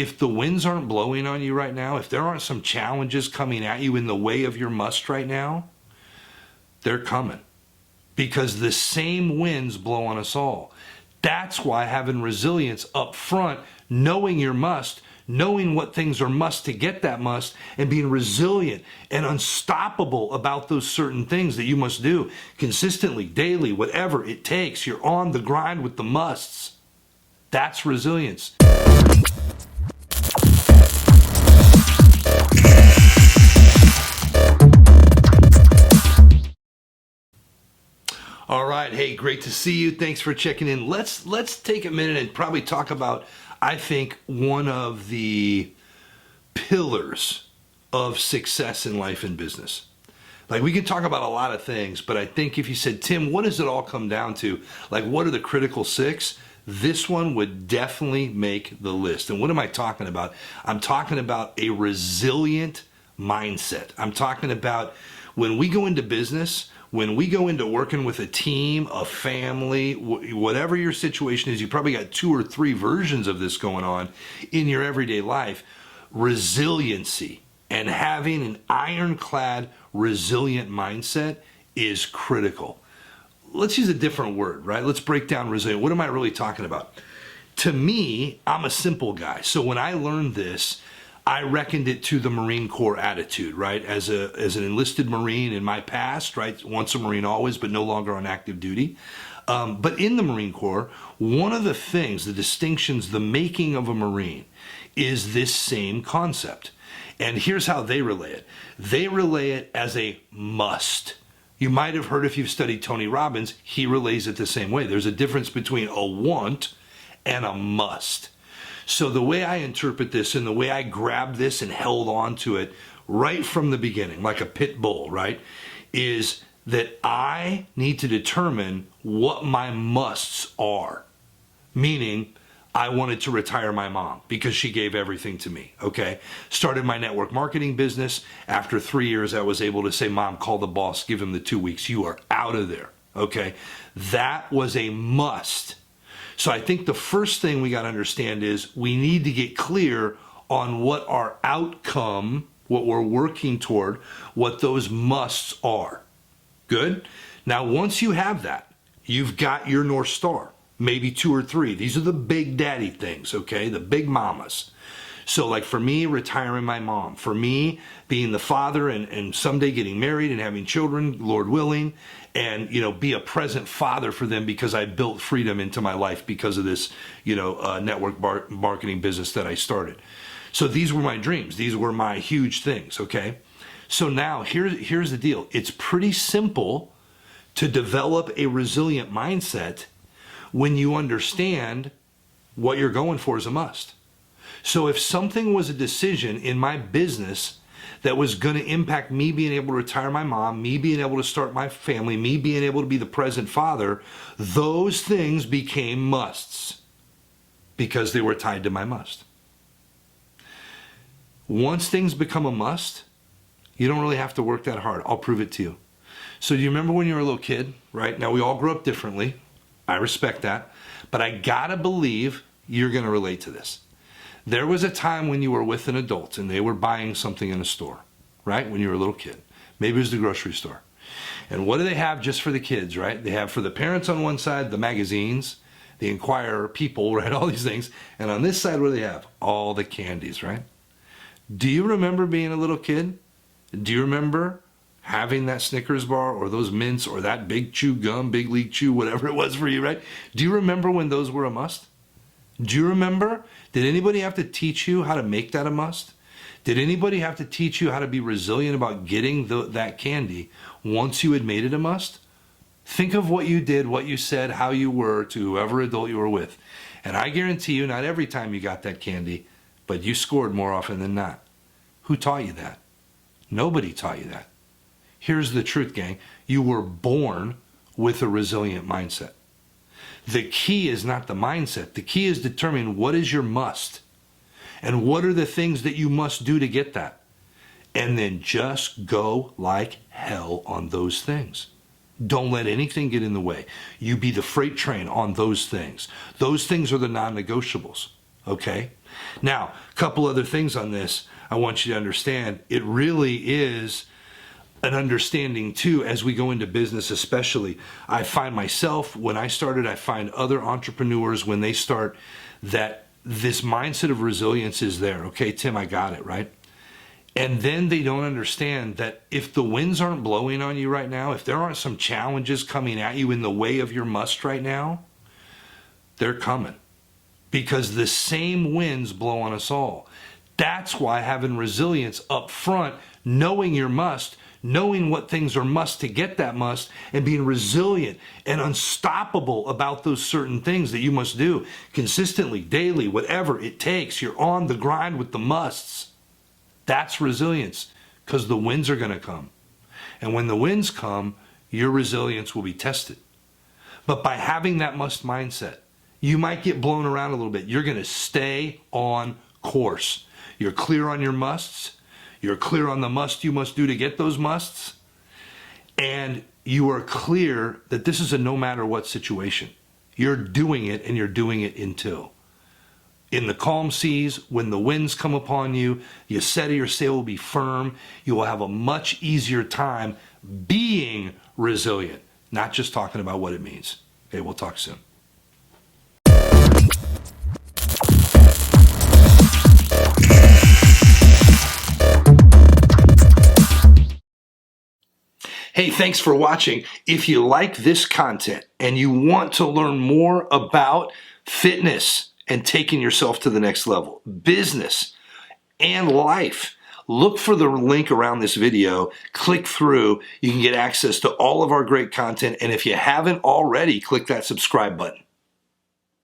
if the winds aren't blowing on you right now, if there aren't some challenges coming at you in the way of your must right now, they're coming. Because the same winds blow on us all. That's why having resilience up front, knowing your must, knowing what things are must to get that must, and being resilient and unstoppable about those certain things that you must do consistently, daily, whatever it takes. You're on the grind with the musts. That's resilience. All right, hey, great to see you. Thanks for checking in. Let's take a minute and probably talk about, I think, one of the pillars of success in life and business. Like, we can talk about a lot of things, but I think if you said, Tim, what does it all come down to? Like, what are the critical six? This one would definitely make the list. And what am I talking about? I'm talking about a resilient mindset. I'm talking about when we go into business, when we go into working with a team, a family, whatever your situation is, you probably got 2 or 3 versions of this going on in your everyday life. Resiliency and having an ironclad, resilient mindset is critical. Let's use a different word, right? Let's break down resilient. What am I really talking about? To me, I'm a simple guy. So when I learned this, I reckoned it to the Marine Corps attitude, right? As an enlisted Marine in my past, right? Once a Marine always, but no longer on active duty. But in the Marine Corps, one of the things, the distinctions, the making of a Marine is this same concept. And here's how they relay it. They relay it as a must. You might have heard, if you've studied Tony Robbins, he relays it the same way. There's a difference between a want and a must. So the way I interpret this and the way I grabbed this and held on to it right from the beginning, like a pit bull, right, is that I need to determine what my musts are. Meaning, I wanted to retire my mom because she gave everything to me, okay? Started my network marketing business. After 3 years, I was able to say, Mom, call the boss, give him the 2 weeks. You are out of there, okay? That was a must. So I think the first thing we got to understand is we need to get clear on what our outcome, what we're working toward, what those musts are. Good? Now, once you have that, you've got your North Star, maybe 2 or 3. These are the big daddy things, okay? The big mamas. So like for me, retiring my mom. For me, being the father and someday getting married and having children, Lord willing, and, be a present father for them because I built freedom into my life because of this, network marketing business that I started. So these were my dreams. These were my huge things, okay? So now here's the deal. It's pretty simple to develop a resilient mindset when you understand what you're going for is a must. So if something was a decision in my business that was going to impact me being able to retire my mom, me being able to start my family, me being able to be the present father, those things became musts because they were tied to my must. Once things become a must, you don't really have to work that hard. I'll prove it to you. So do you remember when you were a little kid, right? Now we all grew up differently. I respect that. But I gotta believe you're gonna relate to this. There was a time when you were with an adult and they were buying something in a store, right? When you were a little kid. Maybe it was the grocery store. And what do they have just for the kids, right? They have for the parents on one side, the magazines, the Inquirer, People, right? All these things. And on this side, what do they have? All the candies, right? Do you remember being a little kid? Do you remember having that Snickers bar or those mints or that big chew gum, big league chew, whatever it was for you, right? Do you remember when those were a must? Do you remember? Did anybody have to teach you how to make that a must? Did anybody have to teach you how to be resilient about getting that candy once you had made it a must? Think of what you did, what you said, how you were to whoever adult you were with. And I guarantee you, not every time you got that candy, but you scored more often than not. Who taught you that? Nobody taught you that. Here's the truth, gang. You were born with a resilient mindset. The key is not the mindset. The key is determining what is your must and what are the things that you must do to get that. And then just go like hell on those things. Don't let anything get in the way. You be the freight train on those things. Those things are the non-negotiables, okay? Now, a couple other things on this I want you to understand. It really is an understanding too, as we go into business especially. I find myself, when I started, I find other entrepreneurs when they start, that this mindset of resilience is there. Okay, Tim, I got it, right? And then they don't understand that if the winds aren't blowing on you right now, if there aren't some challenges coming at you in the way of your must right now, they're coming. Because the same winds blow on us all. That's why having resilience up front, knowing your must, knowing what things are must to get that must, and being resilient and unstoppable about those certain things that you must do consistently, daily, whatever it takes. You're on the grind with the musts. That's resilience, because the winds are going to come. And when the winds come, your resilience will be tested. But by having that must mindset, you might get blown around a little bit. You're going to stay on course. You're clear on your musts. You're clear on the must you must do to get those musts. And you are clear that this is a no matter what situation. You're doing it, and you're doing it until. In the calm seas, when the winds come upon you, your set of your sail will be firm. You will have a much easier time being resilient, not just talking about what it means. Okay, we'll talk soon. Hey, thanks for watching. If you like this content and you want to learn more about fitness and taking yourself to the next level, business and life, look for the link around this video, click through. You can get access to all of our great content. And if you haven't already, click that subscribe button.